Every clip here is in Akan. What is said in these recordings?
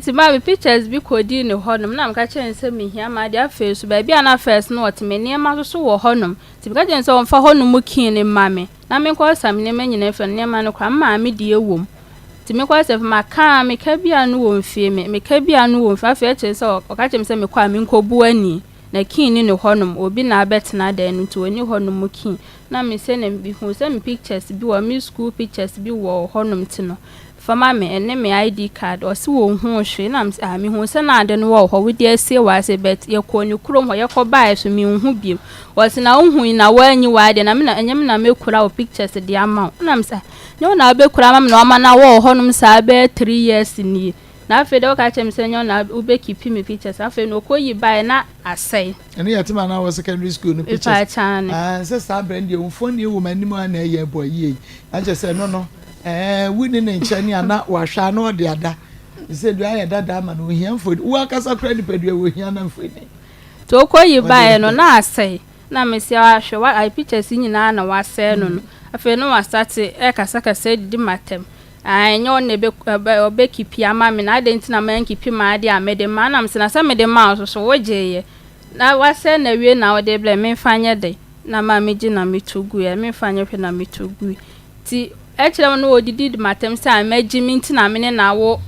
Ti ma be pictures bi kodi ne honom na mka chen se me hia ma dia face ba bia na face no otime ne ma so wo honom ti mka chen se on fa honom kin ne ma me na me kwa sam ne ma nyina fa ne ma no kwa ma me die wom ti me kwa se ma ka me ka bia no wo mfie me ka bia no wo mfa fa chen se o ka chen se me kwa me nkobu ani na kin ne honom obi na abetena da no ti oni honom kin na me se ne bi hu se me pictures bi wo me school pictures bi wo honom ti no fama me ene me ID card o se wo hu hwe na me hu se na ade no wo ho we dey say wa se bet ye ko ni krom ho ye ko bae so me hu bi o se na hu na wa anyi wa de na me na enyem na me kura o pictures de ama na me say nyo na be kura ma me na o ma na wo ho no sa be 3 years ni na fe de o ka chem se nyo na u be keep me pictures afa no ko yi bae na asai ene yatima na was secondary school no pictures se sa brand ye phone ye wo manim na ye boy ye a je se no wini ne nchani ana wahwa na ode ada se do aye dada ma no hia mfodi wo akasa credit pedua wo hia na mfodi to koyi bae no na asai na mesi ahwe wa I pictures nyina na wase no afi no wa start kasa kasa di matem anyo ne be obekipi ama me na denti na man kipi ma ade amede ma na mse na sa mede ma so wojeye na wase na wie na ode ble me fanye de na ma meji na mitugu ya me fanye hwe na mitugu ti echira no odidi matem sa majiminti na mene na wo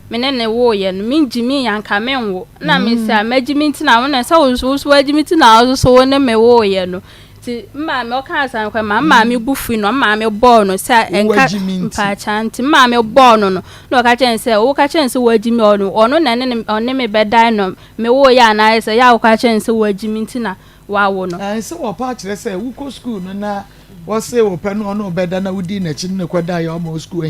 mene ne wo ye no minjimi yanka menwo na me sa majiminti na wo na sa wo so ajiminti na wo so ne me wo ye no ti mma me o kan san kwa mma me bufu no mma me ball no sa enka mpa chanti mma me ball no no ka chen se wo ka chen se wo ajimi ono na ne one me bedai no me wo ya na se ya wo ka chen se wo ajiminti na wa wo no se wo pa kire se wo ko school no na wo se wo pe no no beda na wudi na chi ne kwada ya o school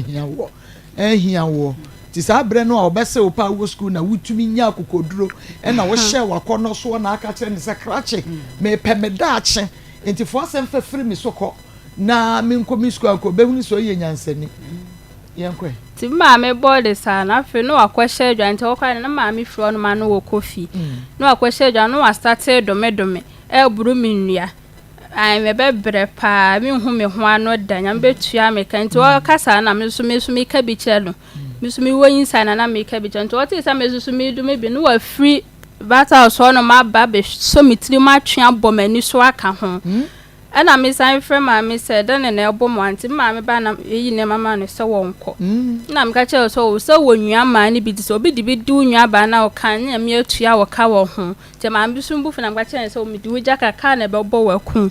ehia wo ti sa bre no o be se wo pa wo school na wutumi nya akokoduro e na wo hye wakono so na aka kire ne se krache me pe me da ache enti fo asem fa free me soko na me nkomi school ko be huni so ye nyansani yenkwe ti ma me body sa na fe no akwahye adwa nti wo kwa na ma me fro no ma no wo kofi no akwahye adwa no wa start dome e buru minua ai me bebre pa me hu me ho ano danya me betua me kan nti wo kasa na me so me ka bi chelo me so me woyin sa na me ka bi chelo nti wo ti sa me so me du me bi no wa free bata so no ma ba be so mitri ma twa bomani so aka ho ana me san frɛ ma me sɛ da ne na ɛbɔ mo anti ma me ba na yi ne mama no sɛ won kɔ na me ka kyerɛ so wo nwua ma ne bi di so obi di bi di nwua ba na o kan na me atua wo ka wo ho te ma me so mbu fina me ka kyerɛ sɛ o me di wo jaka ka na be bɔ wa ku